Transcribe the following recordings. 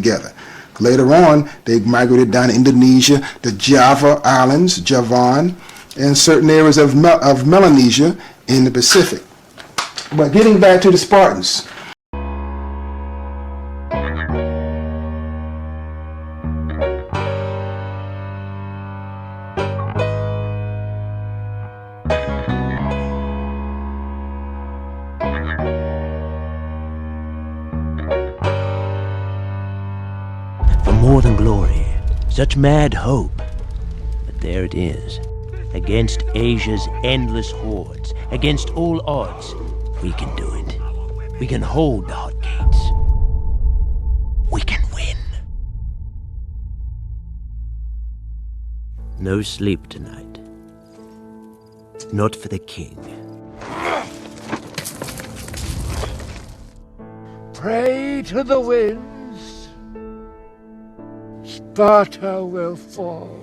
together. Later on, they migrated down to Indonesia, the Java Islands, Javan, and certain areas of Melanesia in the Pacific. But getting back to the Spartans. For more than glory, such mad hope. But there it is. Against Asia's endless hordes, against all odds, we can do it. We can hold the hot gates. We can win. No sleep tonight. Not for the king. Pray to the winds. Sparta will fall.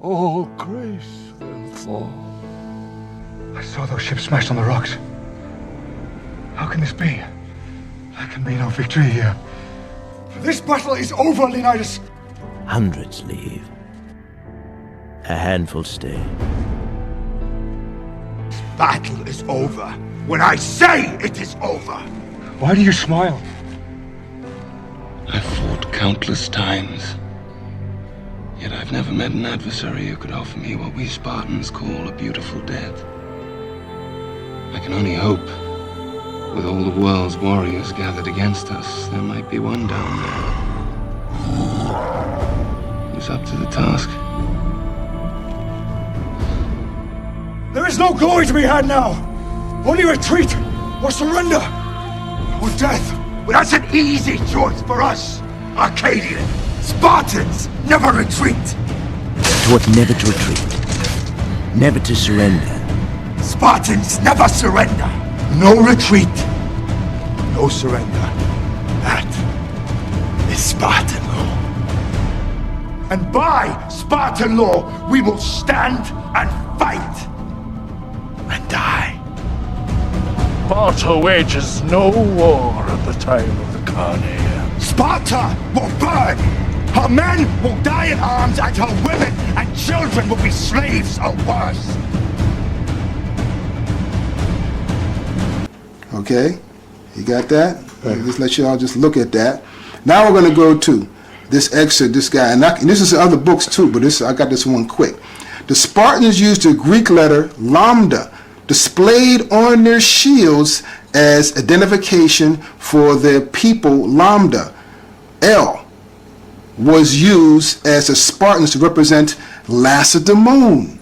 All Greece will fall. I saw those ships smashed on the rocks. How can this be? There can be no victory here. This battle is over, Leonidas. Hundreds leave. A handful stay. This battle is over when I say it is over. Why do you smile? I've fought countless times. Yet I've never met an adversary who could offer me what we Spartans call a beautiful death. I can only hope, with all the world's warriors gathered against us, there might be one down there who's up to the task. There is no glory to be had now. Only retreat or surrender or death. Well, that's an easy choice for us, Arcadian. Spartans never retreat. Taught never to retreat. Never to surrender. Spartans never surrender. No retreat. No surrender. That is Spartan law. And by Spartan law, we will stand and fight. And die. Sparta wages no war at the time of the Carnea. Sparta will burn! Her men will die in arms, and her women and children will be slaves or worse. Okay, you got that? Just let you all just look at that. Now we're going to go to this excerpt, this guy, and this is in other books too, but I got this one quick. The Spartans used the Greek letter lambda, displayed on their shields as identification for their people. Lambda, L, was used as the Spartans to represent Lacedaemon,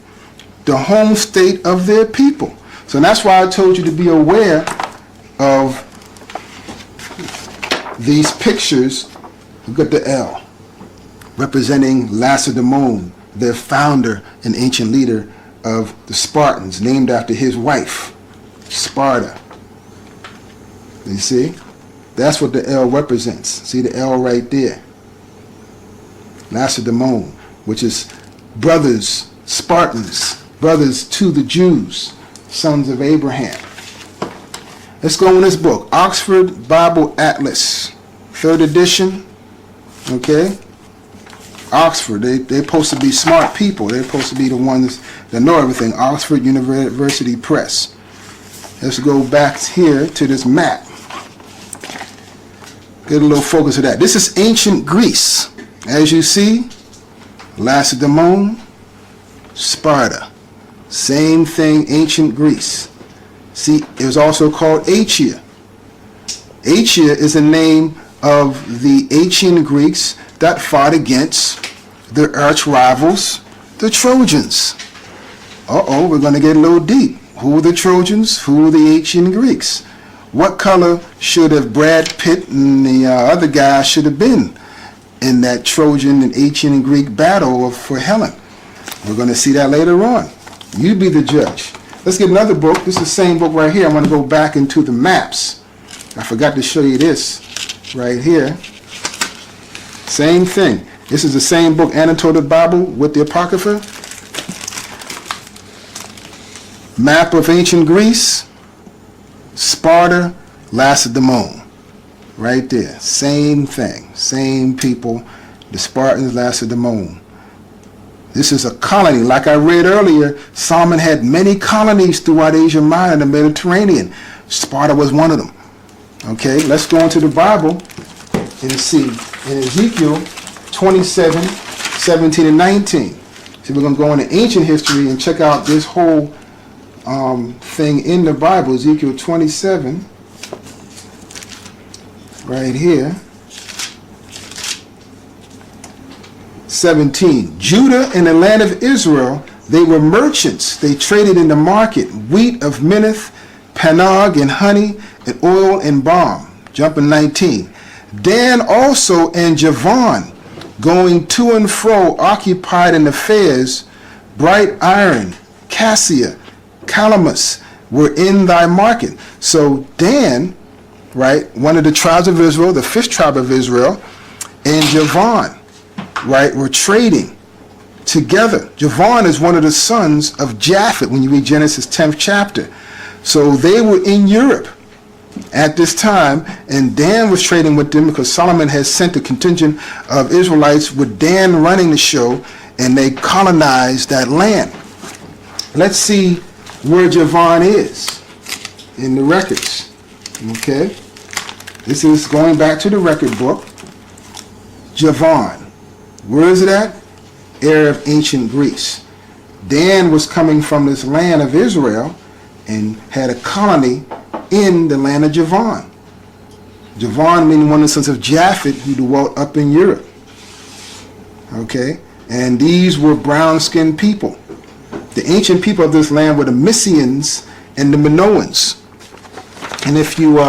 the home state of their people. So that's why I told you to be aware of these pictures. Look at the L, representing Lacedaemon, their founder and ancient leader of the Spartans, named after his wife, Sparta. You see? That's what the L represents. See the L right there? Lacedaemon, which is brothers, Spartans, brothers to the Jews, sons of Abraham. Let's go in this book, Oxford Bible Atlas, 3rd edition. Okay? Oxford, they're supposed to be smart people. They're supposed to be the ones that know everything. Oxford University Press. Let's go back here to this map. Get a little focus of that. This is ancient Greece. As you see, Lacedaemon, Sparta. Same thing, ancient Greece. See, it was also called Achaea. Achaea is the name of the ancient Greeks that fought against their arch rivals, the Trojans. Uh-oh, we're going to get a little deep. Who were the Trojans? Who were the ancient Greeks? What color should have Brad Pitt and the other guy should have been in that Trojan and ancient Greek battle for Helen? We're going to see that later on. You be the judge. Let's get another book. This is the same book right here. I'm going to go back into the maps. I forgot to show you this right here. Same thing. This is the same book, Annotated Bible with the Apocrypha. Map of ancient Greece, Sparta, Lacedaemon. Right there. Same thing. Same people. The Spartans, Lacedaemon. This is a colony. Like I read earlier, Solomon had many colonies throughout Asia Minor and the Mediterranean. Sparta was one of them. Okay, let's go into the Bible and see. In Ezekiel 27, 17, and 19. So we're going to go into ancient history and check out this whole thing in the Bible. Ezekiel 27, right here. 17. Judah and the land of Israel, they were merchants. They traded in the market wheat of Minnith, Panog, and honey, and oil and balm. Jumping 19. Dan also and Javan, going to and fro, occupied in affairs, bright iron, cassia, calamus, were in thy market. So Dan, right, one of the tribes of Israel, the 5th tribe of Israel, and Javan, right, were trading together. Javan is one of the sons of Japhet when you read Genesis 10th chapter. So they were in Europe at this time, and Dan was trading with them because Solomon has sent a contingent of Israelites with Dan running the show, and they colonized that land. Let's see where Javan is in the records. Okay? This is going back to the record book. Javan. Where is it at? Area of ancient Greece. Dan was coming from this land of Israel and had a colony in the land of Javan. Javan meaning one of the sons of Japhet who dwelt up in Europe. Okay? And these were brown-skinned people. The ancient people of this land were the Mysians and the Minoans. And if you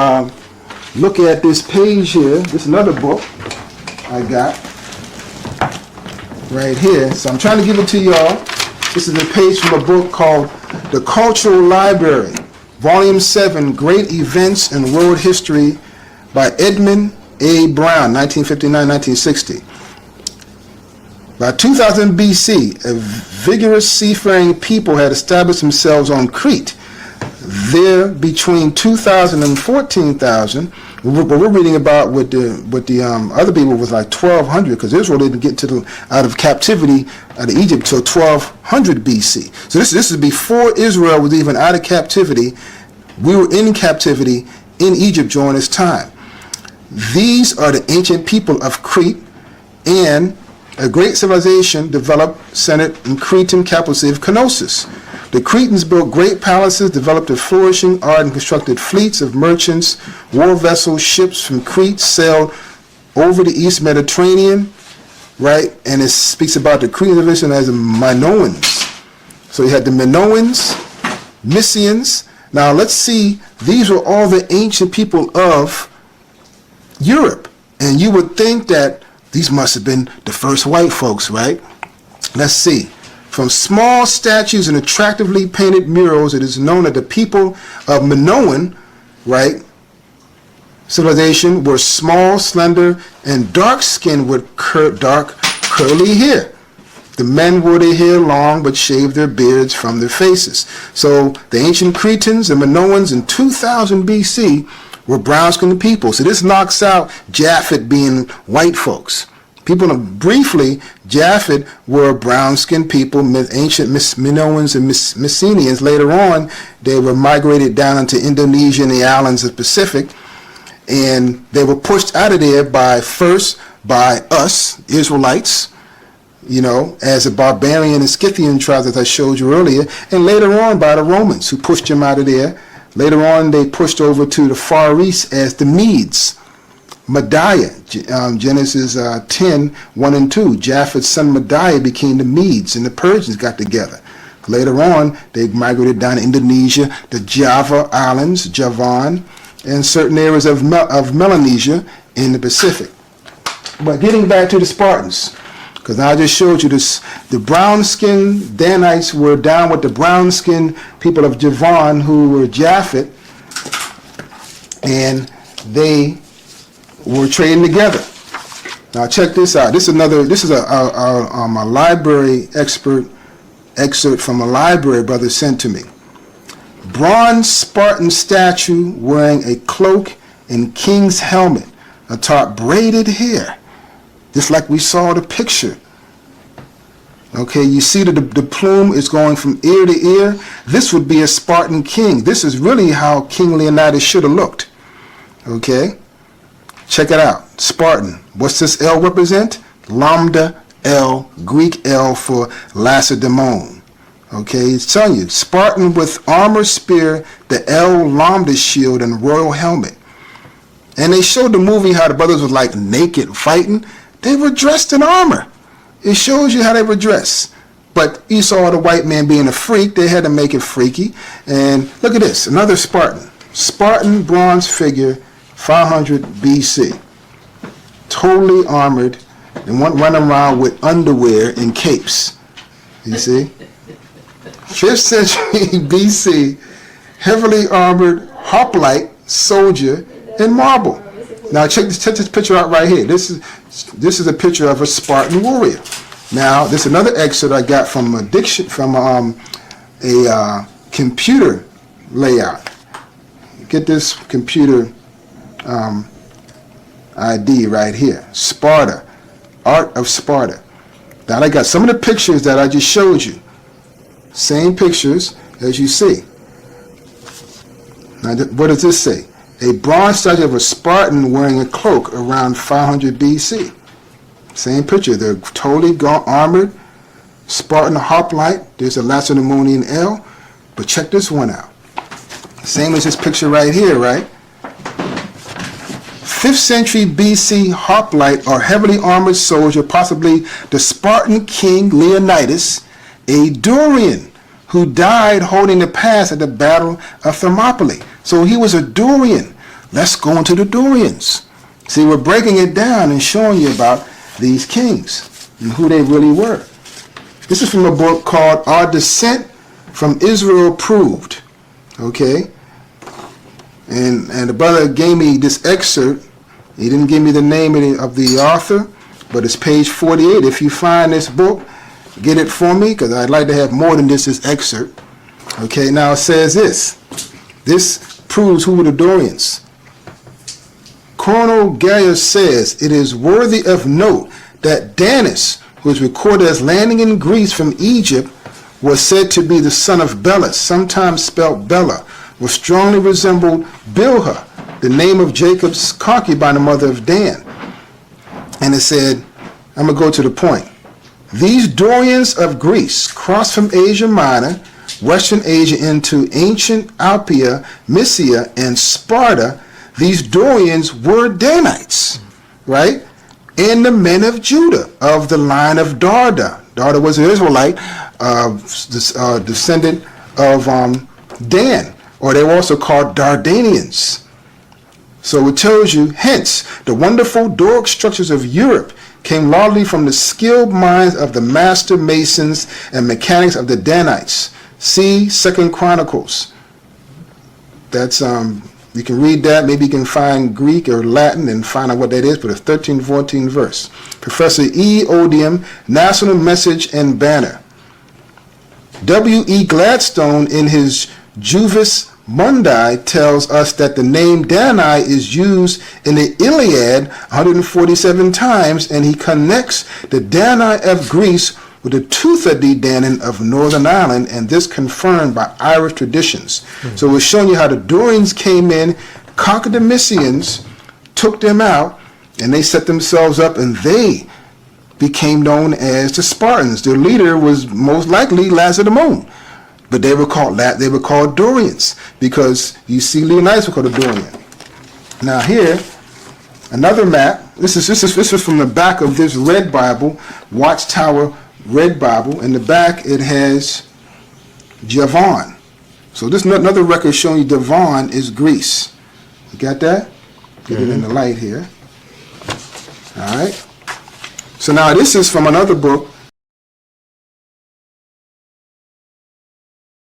look at this page here, this is another book I got right here. So I'm trying to give it to y'all. This is a page from a book called The Cultural Library, Volume 7, Great Events in World History by Edmund A. Brown, 1959-1960. By 2000 BC, a vigorous seafaring people had established themselves on Crete. There, between 2,000 and 14,000, what we're reading about with the other people was like 1,200, because Israel didn't get out of captivity out of Egypt till 1,200 BC. So this is before Israel was even out of captivity. We were in captivity in Egypt during this time. These are the ancient people of Crete, and a great civilization developed, centered in Cretan capital city of Knossos. The Cretans built great palaces, developed a flourishing art, and constructed fleets of merchants. War vessels, ships from Crete sailed over the East Mediterranean, right? And it speaks about the Cretan division as the Minoans. So you had the Minoans, Mysians. Now let's see, these were all the ancient people of Europe. And you would think that these must have been the first white folks, right? Let's see. From small statues and attractively painted murals, it is known that the people of Minoan, right, civilization were small, slender, and dark-skinned with dark, curly hair. The men wore their hair long but shaved their beards from their faces. So the ancient Cretans and Minoans in 2000 BC were brown-skinned people. So this knocks out Japhet being white folks. People, briefly, Japhet were brown-skinned people, ancient Minoans and Mycenaeans. Later on, they were migrated down into Indonesia and the islands of the Pacific, and they were pushed out of there by us, Israelites, you know, as a barbarian and Scythian tribes, as I showed you earlier, and later on by the Romans, who pushed them out of there. Later on, they pushed over to the Far East as the Medes. Mediah, Genesis 10, 1 and 2. Japhet's son Mediah became the Medes, and the Persians got together. Later on, they migrated down to Indonesia, the Java Islands, Javan, and certain areas of Melanesia in the Pacific. But getting back to the Spartans, because I just showed you this, the brown-skinned Danites were down with the brown-skinned people of Javan who were Japhet, and they were trading together. Now check this out. This is a library excerpt from a library brother sent to me. Bronze Spartan statue wearing a cloak and king's helmet atop braided hair, just like we saw the picture. Okay, you see that the plume is going from ear to ear. This would be a Spartan king. This is really how King Leonidas should have looked. Okay, check it out. Spartan. What's this L represent? Lambda L, Greek L for Lacedaemon. Okay, it's telling you, Spartan with armor, spear, the L lambda shield, and royal helmet. And they showed the movie how the brothers was like naked fighting. They were dressed in armor. It shows you how they were dressed. But you saw the white man being a freak. They had to make it freaky. And look at this, another Spartan. Spartan bronze figure, 500 BC. Totally armored. And one running around with underwear and capes. You see? 5th century BC, heavily armored hoplite soldier in marble. Now check this picture out right here. This is a picture of a Spartan warrior. Now this is another excerpt I got from a computer layout. Get this computer ID right here. Sparta, Art of Sparta. Now I got some of the pictures that I just showed you. Same pictures as you see. Now what does this say? A bronze statue of a Spartan wearing a cloak around 500 BC. Same picture. They're totally armored. Spartan hoplite. There's a Lacedaemonian L. But check this one out. Same as this picture right here, right? 5th century BC hoplite or heavily armored soldier, possibly the Spartan king Leonidas, a Dorian who died holding the pass at the Battle of Thermopylae. So he was a Dorian. Let's go into the Dorians. See, we're breaking it down and showing you about these kings and who they really were. This is from a book called Our Descent from Israel Proved. Okay? And the brother gave me this excerpt. He didn't give me the name of the author, but it's page 48. If you find this book, get it for me, because I'd like to have more than this excerpt. Okay, now it says this. This proves who were the Dorians. Colonel Gaius says, it is worthy of note that Danis, who is recorded as landing in Greece from Egypt, was said to be the son of Belus, sometimes spelled Bella, which strongly resembled Bilhah, the name of Jacob's concubine, the mother of Dan. And it said, I'm going to go to the point. These Dorians of Greece crossed from Asia Minor, Western Asia into ancient Alpia, Mysia, and Sparta. These Dorians were Danites, right? And the men of Judah, of the line of Darda. Darda was an Israelite, descendant of Dan, or they were also called Dardanians. So it tells you, hence, the wonderful Doric structures of Europe came largely from the skilled minds of the master masons and mechanics of the Danites. See 2 Chronicles. That's you can read that. Maybe you can find Greek or Latin and find out what that is, but it's 13, 14 verse. Professor E. Odium, National Message and Banner. W.E. Gladstone in his Juvis Mundi tells us that the name Dani is used in the Iliad 147 times, and he connects the Dani of Greece with the Tuatha-De Danann of Northern Ireland, and this confirmed by Irish traditions. So we're showing you how the Dorians came in, conquered the Mysians, took them out, and they set themselves up, and they became known as the Spartans. Their leader was most likely Lacedaemon. But they were called Dorians, because you see Leonidas was called a Dorian. Now here, another map. This is from the back of this red Bible, Watchtower Red Bible. In the back it has Javon. So this is another record showing you Javon is Greece. You got that? Get it in the light here. All right. So now this is from another book